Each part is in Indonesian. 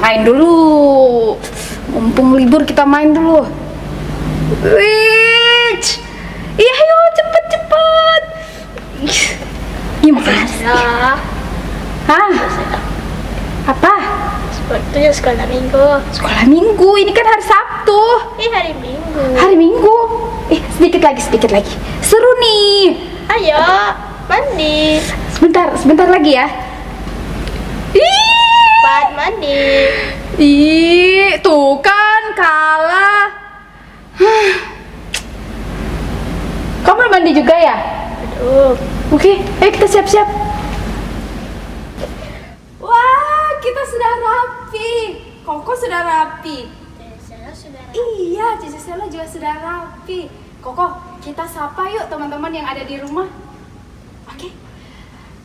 main dulu. Mumpung libur kita main dulu. Wih, iya ayo cepet. Ini makan. Hah? Apa? Waktunya sekolah minggu. Sekolah minggu, ini kan hari Sabtu. Hari minggu. Hari minggu. Sedikit lagi. Seru nih. Ayo, mandi. Sebentar lagi ya. Cepat mandi. Tuh kan kalah. Kamu belum mandi juga ya? Aduh. Oke, ayo kita siap-siap. Wah, kita sudah rapi. Koko sudah rapi. Saya sudah. Iya, Cici Stella juga sudah rapi. Koko, kita sapa yuk teman-teman yang ada di rumah. Oke.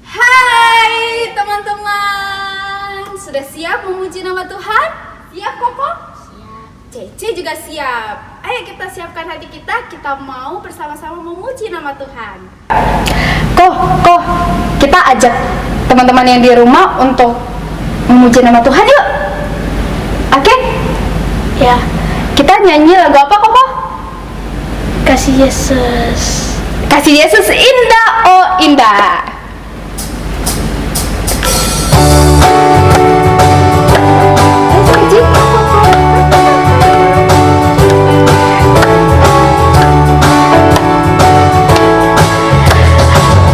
Hai teman-teman. Sudah siap memuji nama Tuhan? Siap Koko? Siap. Cece juga siap. Ayo kita siapkan hati kita mau bersama-sama memuji nama Tuhan. Kok, kita ajak teman-teman yang di rumah untuk memuji nama Tuhan yuk. Oke? Ya. Kita nyanyi lagu apa Koko? Kasih Yesus. Kasih Yesus indah, oh indah.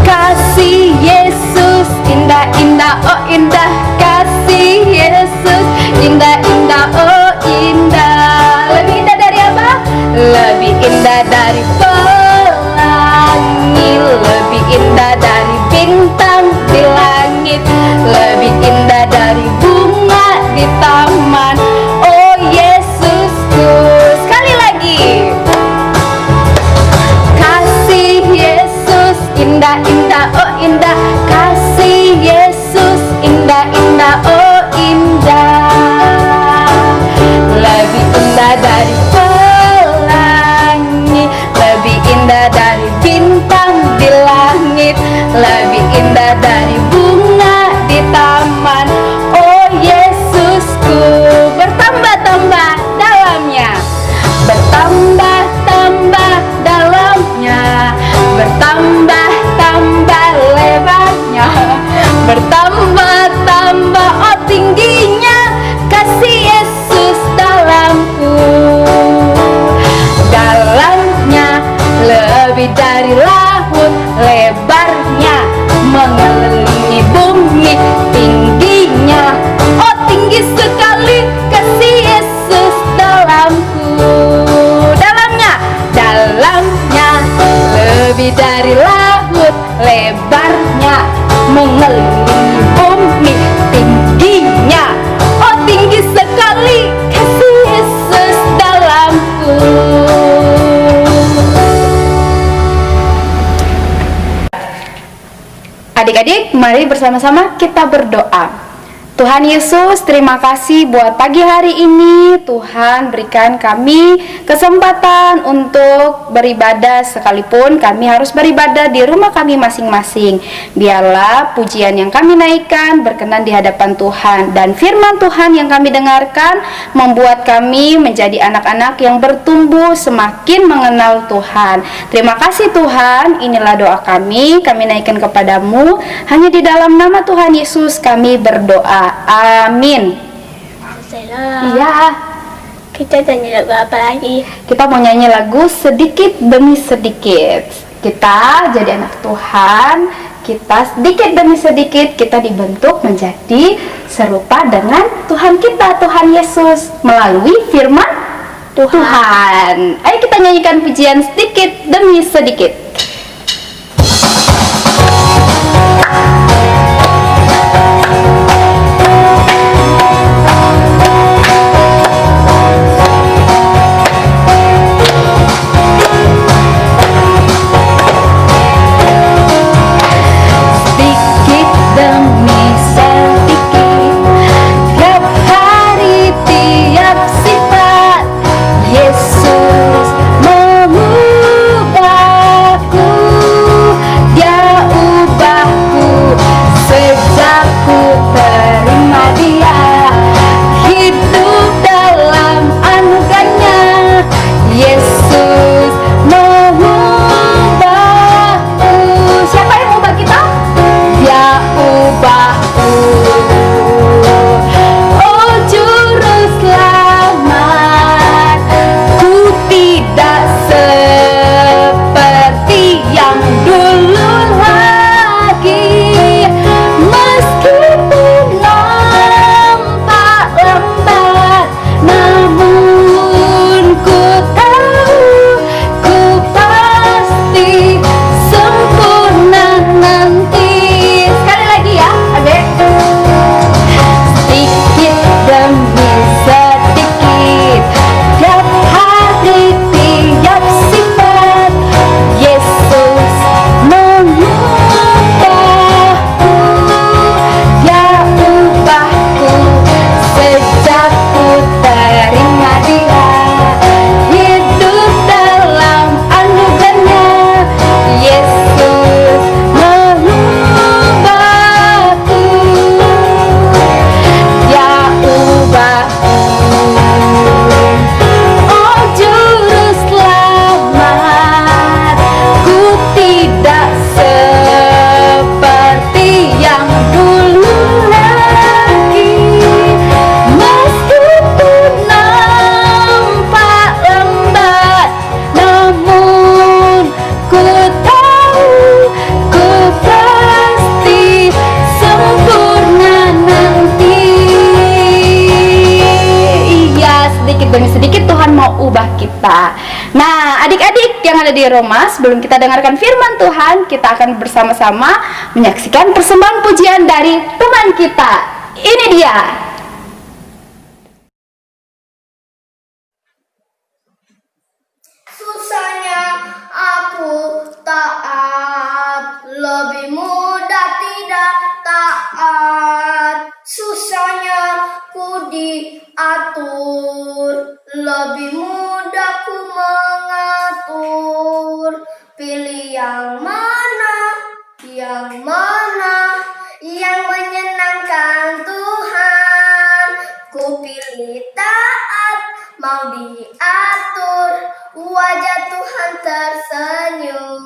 Kasih Yesus indah, indah, oh indah. Kasih Yesus indah, indah, oh indah. Lebih indah dari apa? Lebih indah dari pelangi, lebih indah dari bintang di langit, lebih indah dari bunga di taman. Oh Yesusku, sekali lagi. Kasih Yesus indah, indah, oh indah. Kasih Yesus indah, indah, oh indah. Lebih indah dari pelangi, lebih indah dari bintang di langit, lebih indah dari bunga di taman. Oh Yesusku, bertambah-tambah dalamnya, bertambah-tambah dalamnya, bertambah-tambah lebarnya, bertambah-tambah oh tingginya. Kasih Yesus dalamku, dalamnya lebih dari laut, lebarnya mengelilingi bumi, tingginya oh tinggi sekali. Kasih Yesus dalamku, dalamnya lebih dari laut, lebarnya mengelilingi bumi, tingginya oh tinggi sekali. Kasih Yesus dalamku. Adik-adik, mari bersama-sama kita berdoa. Tuhan Yesus, terima kasih buat pagi hari ini. Tuhan berikan kami kesempatan untuk beribadah, sekalipun kami harus beribadah di rumah kami masing-masing. Biarlah pujian yang kami naikkan berkenan di hadapan Tuhan, dan firman Tuhan yang kami dengarkan membuat kami menjadi anak-anak yang bertumbuh semakin mengenal Tuhan. Terima kasih Tuhan, inilah doa kami naikkan kepadamu. Hanya di dalam nama Tuhan Yesus kami berdoa. Amin. Iya. Kita nyanyi lagu apa lagi? Kita mau nyanyi lagu sedikit demi sedikit. Kita jadi anak Tuhan, kita sedikit demi sedikit kita dibentuk menjadi serupa dengan Tuhan kita, Tuhan Yesus, melalui firman Tuhan. Ayo kita nyanyikan pujian sedikit demi sedikit. Yesus mengubahku. sedikit Tuhan mau ubah kita. Nah, adik-adik yang ada di rumah, sebelum kita dengarkan firman Tuhan, kita akan bersama-sama menyaksikan persembahan pujian dari teman kita. Ini dia. Susahnya aku taat, lebih mudah tidak taat. Susahnya ku diatur, lebih mudah ku mengatur. Pilih yang mana, yang menyenangkan Tuhan. Ku pilih taat, mau diatur, wajah Tuhan tersenyum.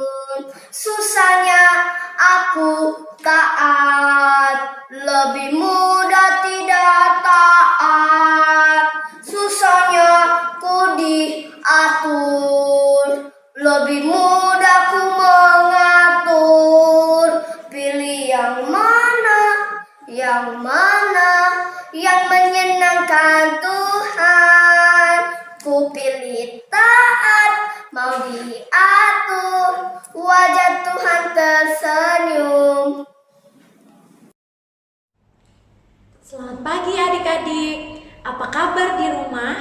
Susahnya aku taat, lebih mudah tidak taat. Susahnya ku diatur, lebih mudah ku mengatur. Pilih yang mana, yang menyenangkan Tuhan. Ku pilih taat, mau diatur, wajah Tuhan tersenyum. Selamat pagi adik-adik, apa kabar di rumah?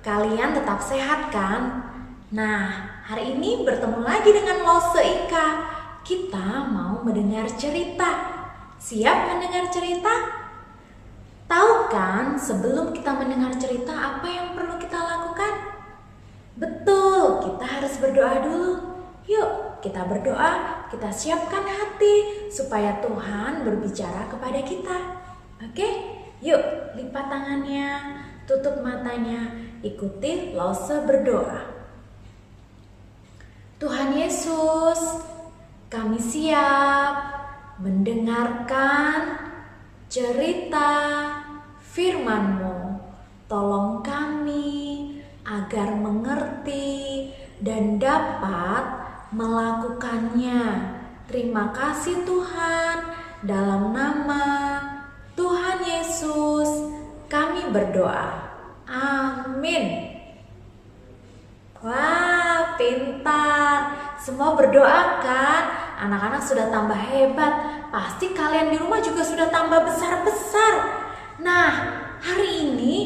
Kalian tetap sehat kan? Nah, hari ini bertemu lagi dengan Lose Ika. Kita mau mendengar cerita. Siap mendengar cerita? Tahu kan sebelum kita mendengar cerita apa yang perlu kita lakukan? Betul, kita harus berdoa dulu. Yuk, kita berdoa, kita siapkan hati supaya Tuhan berbicara kepada kita. Oke? Yuk, lipat tangannya, tutup matanya, ikuti Lose berdoa. Tuhan Yesus, kami siap mendengarkan cerita firman-Mu. Tolong kami agar mengerti dan dapat melakukannya. Terima kasih Tuhan, dalam nama Tuhan Yesus kami berdoa. Amin. Wah, pintar. Semua berdoa kan? Anak-anak sudah tambah hebat. Pasti kalian di rumah juga sudah tambah besar-besar. Nah, hari ini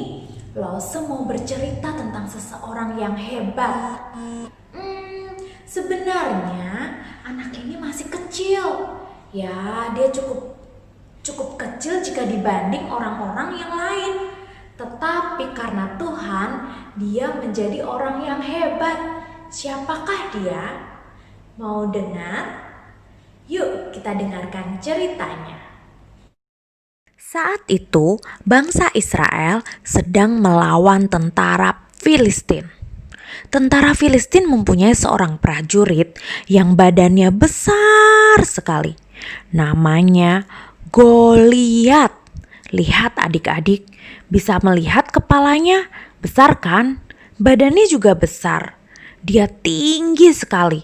Lose mau bercerita tentang seseorang yang hebat. Sebenarnya anak ini masih kecil. Ya, dia cukup kecil jika dibanding orang-orang yang lain. Tetapi karena Tuhan, dia menjadi orang yang hebat. Siapakah dia? Mau dengar? Yuk kita dengarkan ceritanya. Saat itu, bangsa Israel sedang melawan tentara Filistin. Tentara Filistin mempunyai seorang prajurit yang badannya besar sekali. Namanya Goliat. Lihat adik-adik, bisa melihat kepalanya, besar kan? Badannya juga besar. Dia tinggi sekali,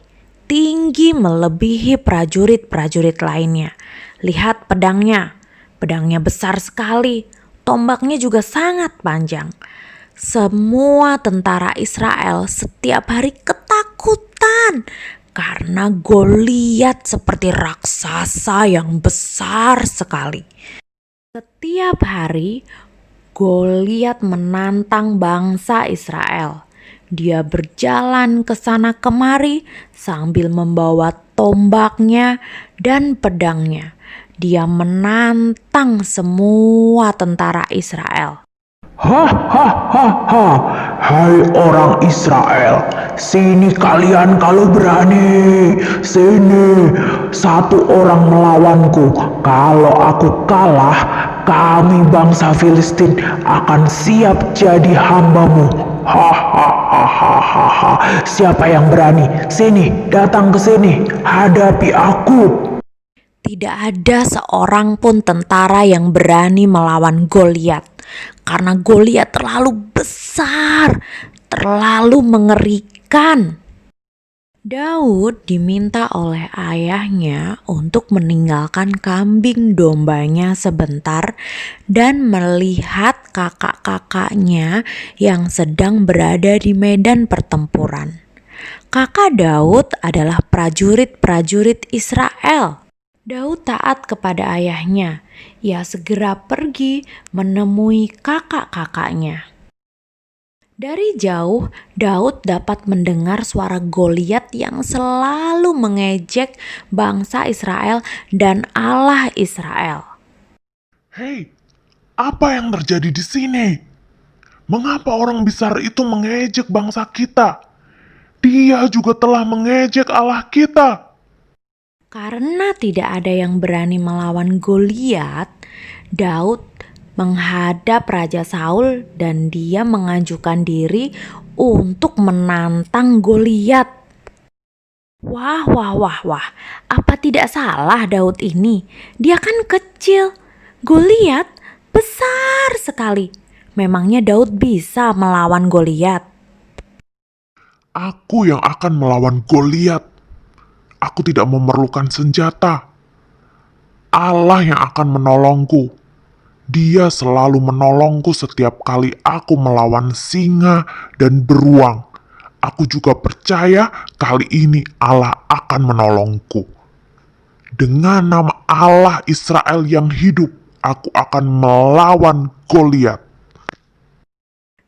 tinggi melebihi prajurit-prajurit lainnya. Lihat pedangnya besar sekali, tombaknya juga sangat panjang. Semua tentara Israel setiap hari ketakutan karena Goliat seperti raksasa yang besar sekali. Setiap hari Goliat menantang bangsa Israel. Dia berjalan ke sana kemari sambil membawa tombaknya dan pedangnya. Dia menantang semua tentara Israel. Hai orang Israel, sini kalian kalau berani. Sini, satu orang melawanku. Kalau aku kalah, kami bangsa Filistin akan siap jadi hambamu. Siapa yang berani? Sini, datang ke sini, hadapi aku. Tidak ada seorang pun tentara yang berani melawan Goliat. Karena Goliat terlalu besar, terlalu mengerikan. Daud diminta oleh ayahnya untuk meninggalkan kambing dombanya sebentar dan melihat kakak-kakaknya yang sedang berada di medan pertempuran. Kakak Daud adalah prajurit-prajurit Israel. Daud taat kepada ayahnya. Ia segera pergi menemui kakak-kakaknya. Dari jauh, Daud dapat mendengar suara Goliat yang selalu mengejek bangsa Israel dan Allah Israel. Hei, apa yang terjadi di sini? Mengapa orang besar itu mengejek bangsa kita? Dia juga telah mengejek Allah kita. Karena tidak ada yang berani melawan Goliat, Daud menghadap Raja Saul dan dia mengajukan diri untuk menantang Goliat. Wah, apa tidak salah Daud ini? Dia kan kecil, Goliat besar sekali. Memangnya Daud bisa melawan Goliat? Aku yang akan melawan Goliat. Aku tidak memerlukan senjata. Allah yang akan menolongku. Dia selalu menolongku setiap kali aku melawan singa dan beruang. Aku juga percaya kali ini Allah akan menolongku. Dengan nama Allah Israel yang hidup, aku akan melawan Goliat.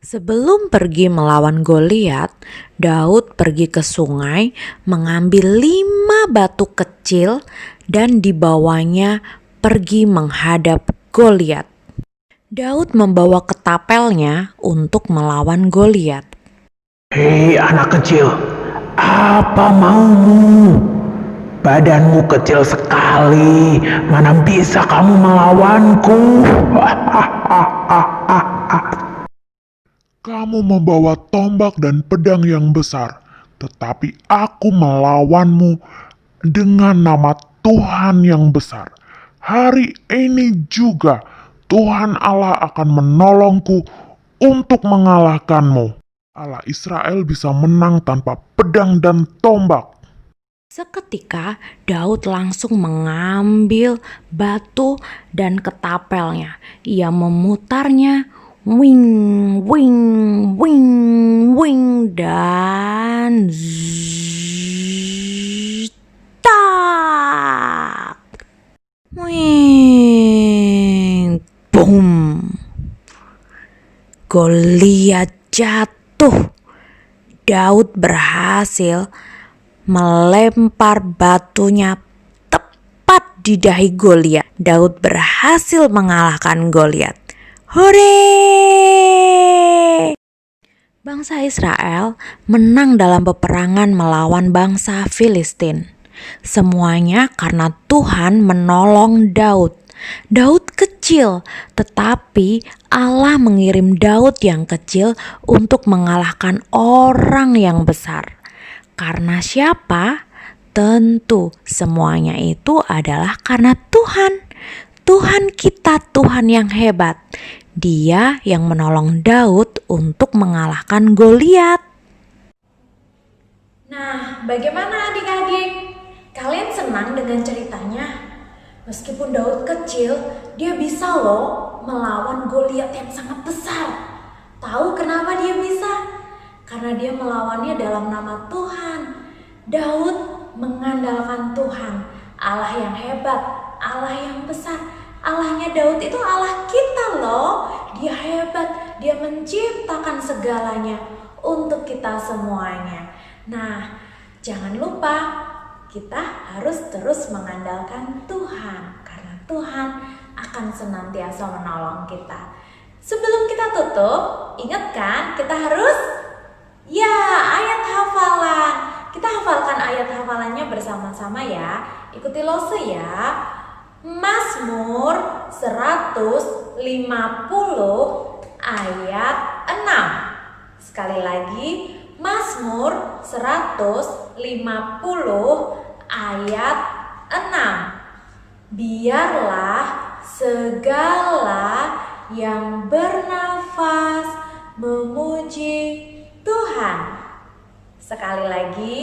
Sebelum pergi melawan Goliat, Daud pergi ke sungai, mengambil 5 batu kecil dan dibawanya pergi menghadap Goliat. Daud membawa ketapelnya untuk melawan Goliat. Hei anak kecil, apa maumu? Badanmu kecil sekali, mana bisa kamu melawanku? Kamu membawa tombak dan pedang yang besar, tetapi aku melawanmu dengan nama Tuhan yang besar. Hari ini juga Tuhan Allah akan menolongku untuk mengalahkanmu. Allah Israel bisa menang tanpa pedang dan tombak. Seketika Daud langsung mengambil batu dan ketapelnya. Ia memutarnya, wing, wing, wing, wing, dan tak, wing, boom. Goliat jatuh. Daud berhasil melempar batunya tepat di dahi Goliat. Daud berhasil mengalahkan Goliat. Hore! Bangsa Israel menang dalam peperangan melawan bangsa Filistin. Semuanya karena Tuhan menolong Daud. Daud kecil, tetapi Allah mengirim Daud yang kecil untuk mengalahkan orang yang besar. Karena siapa? Tentu semuanya itu adalah karena Tuhan. Tuhan kita, Tuhan yang hebat. Dia yang menolong Daud untuk mengalahkan Goliat. Nah, bagaimana adik-adik? Kalian senang dengan ceritanya? Meskipun Daud kecil, dia bisa loh melawan Goliat yang sangat besar. Tahu kenapa dia bisa? Karena dia melawannya dalam nama Tuhan. Daud mengandalkan Tuhan, Allah yang hebat, Allah yang besar. Allahnya Daud itu Allah kita loh. Dia hebat, dia menciptakan segalanya untuk kita semuanya. Nah, jangan lupa kita harus terus mengandalkan Tuhan, karena Tuhan akan senantiasa menolong kita. Sebelum kita tutup, ingat kan kita harus ayat hafalan. Kita hafalkan ayat hafalannya bersama-sama ya. Ikuti Lose ya. Mazmur 150 ayat 6. Sekali lagi, Mazmur 150 ayat 6. Biarlah segala yang bernafas memuji Tuhan. Sekali lagi,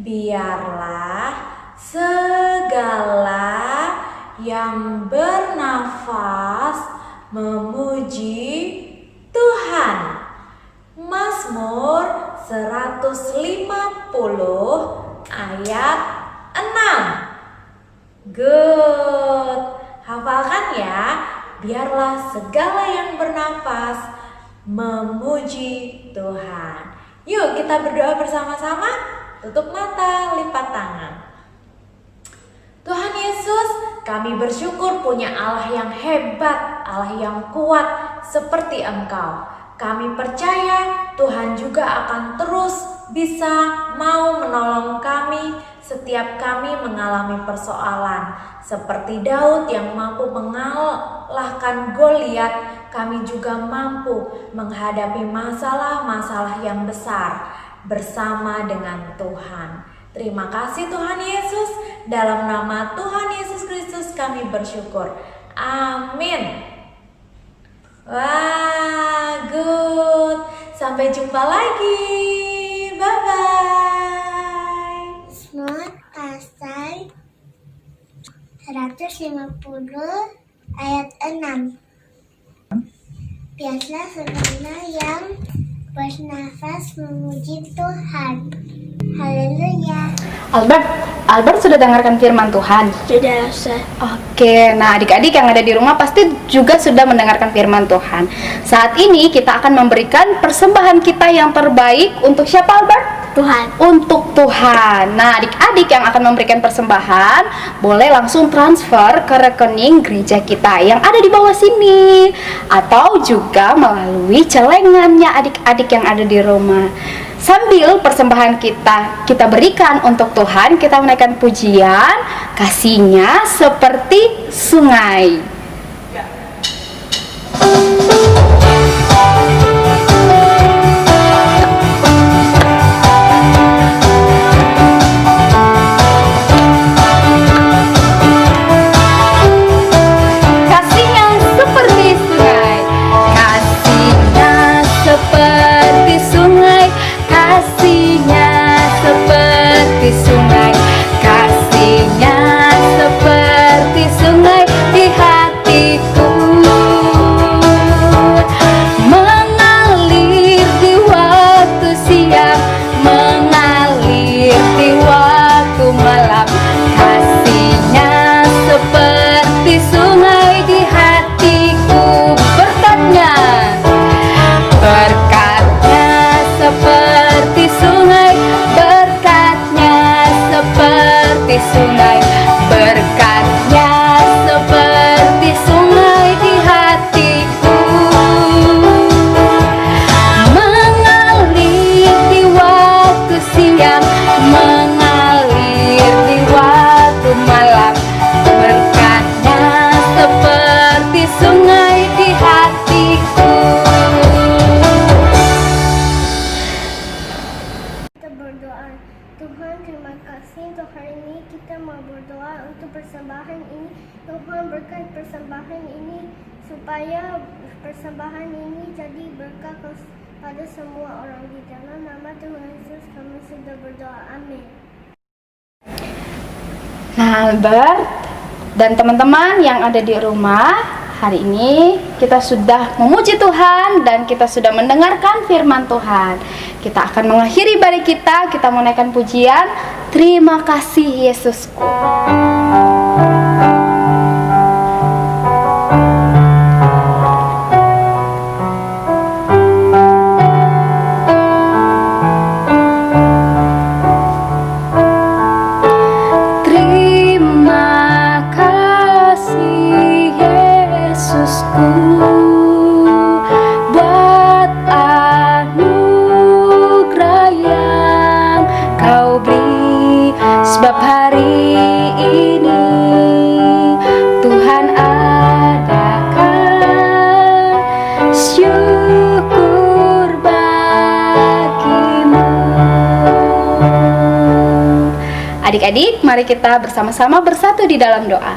Biarlah segala yang bernafas memuji Tuhan. Mazmur 150 ayat 6. Good. Hafalkan ya. Biarlah segala yang bernafas memuji Tuhan. Yuk kita berdoa bersama-sama. Tutup mata, lipat tangan. Tuhan Yesus, kami bersyukur punya Allah yang hebat, Allah yang kuat seperti Engkau. Kami percaya Tuhan juga akan terus bisa mau menolong kami setiap kami mengalami persoalan. Seperti Daud yang mampu mengalahkan Goliat, kami juga mampu menghadapi masalah-masalah yang besar bersama dengan Tuhan. Terima kasih Tuhan Yesus. Dalam nama Tuhan Yesus Kristus kami bersyukur. Amin. Wah, good. Sampai jumpa lagi. Bye-bye. Mazmur pasal 150 ayat 6. Biarlah segala yang bernafas memuji Tuhan. Haleluya. Albert sudah dengarkan firman Tuhan? Sudah, Ustaz. Oke, nah adik-adik yang ada di rumah pasti juga sudah mendengarkan firman Tuhan. Saat ini kita akan memberikan persembahan kita yang terbaik untuk siapa, Albert? Tuhan. Untuk Tuhan. Nah, adik-adik yang akan memberikan persembahan boleh langsung transfer ke rekening gereja kita yang ada di bawah sini, atau juga melalui celengannya adik-adik yang ada di rumah. Sambil persembahan kita berikan untuk Tuhan, kita menaikkan pujian, kasihnya seperti sungai. Kasihnya seperti sungai, kasihnya seperti sungai, kasihnya seperti sungai, kasihnya seperti sungai di hatiku, mengalir di waktu siang, mengalir di waktu malam. Kasihnya seperti sungai di hatiku, berkatnya seperti sungai, berkatnya seperti sungai, berkatnya seperti sungai di hatiku, mengalir di waktu siang, mengalir di waktu malam. Berkatnya seperti sungai di hatiku. Kita berdoa. Tuhan, terima kasih untuk hari ini. Kita mau berdoa untuk persembahan ini. Tuhan, berkat persembahan ini supaya persembahan ini jadi berkat pada semua orang. Di dalam nama Tuhan Yesus kami sudah berdoa. Amin. Nah, Albert dan teman-teman yang ada di rumah, hari ini kita sudah memuji Tuhan dan kita sudah mendengarkan firman Tuhan. Kita akan mengakhiri ibadah kita menaikkan pujian, terima kasih Yesusku. Terima kasih Yesusku buat anugerah yang Kau beri, sebab hari ini Tuhan adakan syukur bagimu. Adik-adik, mari kita bersama-sama bersatu di dalam doa.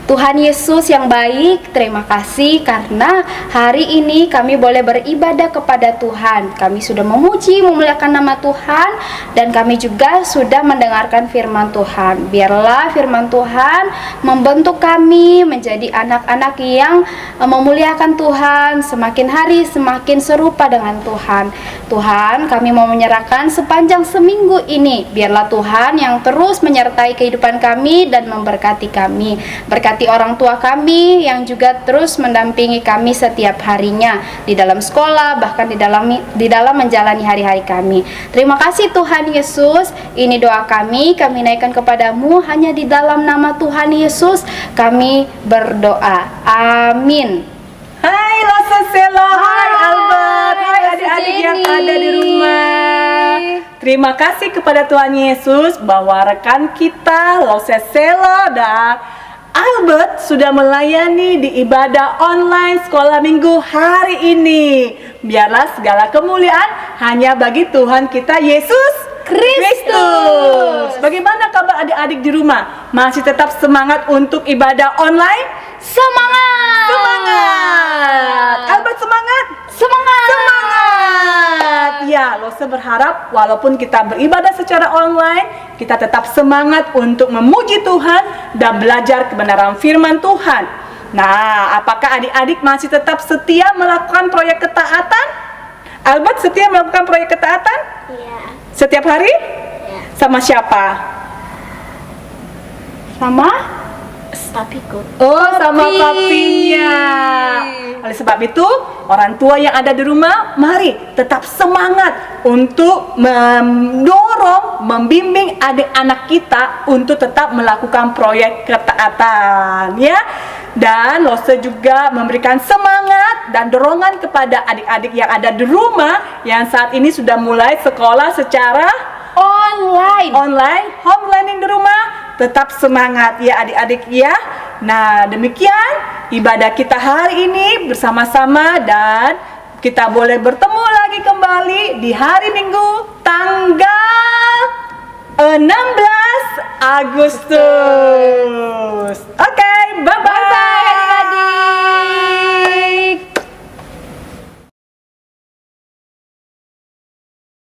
Tuhan Yesus yang baik, terima kasih karena hari ini kami boleh beribadah kepada Tuhan. Kami sudah memuji, memuliakan nama Tuhan, dan kami juga sudah mendengarkan firman Tuhan. Biarlah firman Tuhan membentuk kami menjadi anak-anak yang memuliakan Tuhan, semakin hari semakin serupa dengan Tuhan. Tuhan, kami mau menyerahkan sepanjang seminggu ini. Biarlah Tuhan yang terus menyertai kehidupan kami dan memberkati kami. Berkati orang tua kami yang juga terus mendampingi kami setiap harinya di dalam sekolah, bahkan di dalam menjalani hari-hari kami. Terima kasih Tuhan Yesus. Ini doa kami naikkan kepadamu hanya di dalam nama Tuhan Yesus kami berdoa. Amin. Hai Lose Selo, hai Albert, hai adik-adik yang ada di rumah. Terima kasih kepada Tuhan Yesus bahwa rekan kita Lose Selo dan Albert sudah melayani di ibadah online sekolah minggu hari ini. Biarlah segala kemuliaan hanya bagi Tuhan kita Yesus Kristus. Bagaimana kabar adik-adik di rumah? Masih tetap semangat untuk ibadah online? Semangat! Semangat! Albert semangat? Semangat! Semangat! Ya, Lose berharap walaupun kita beribadah secara online, kita tetap semangat untuk memuji Tuhan dan belajar kebenaran firman Tuhan. Nah, apakah adik-adik masih tetap setia melakukan proyek ketaatan? Albert setia melakukan proyek ketaatan? Iya. Setiap hari? Iya. Sama siapa? Sama? Papiku. Oh, sama papinya. Oleh sebab itu, orang tua yang ada di rumah, mari tetap semangat untuk mendorong, membimbing adik-anak kita untuk tetap melakukan proyek ketaatan, ya. Dan Lose juga memberikan semangat dan dorongan kepada adik-adik yang ada di rumah yang saat ini sudah mulai sekolah secara online, home learning di rumah. Tetap semangat ya adik-adik ya. Nah, demikian ibadah kita hari ini bersama-sama, dan kita boleh bertemu lagi kembali di hari Minggu tanggal 16 Agustus. Oke, bye-bye.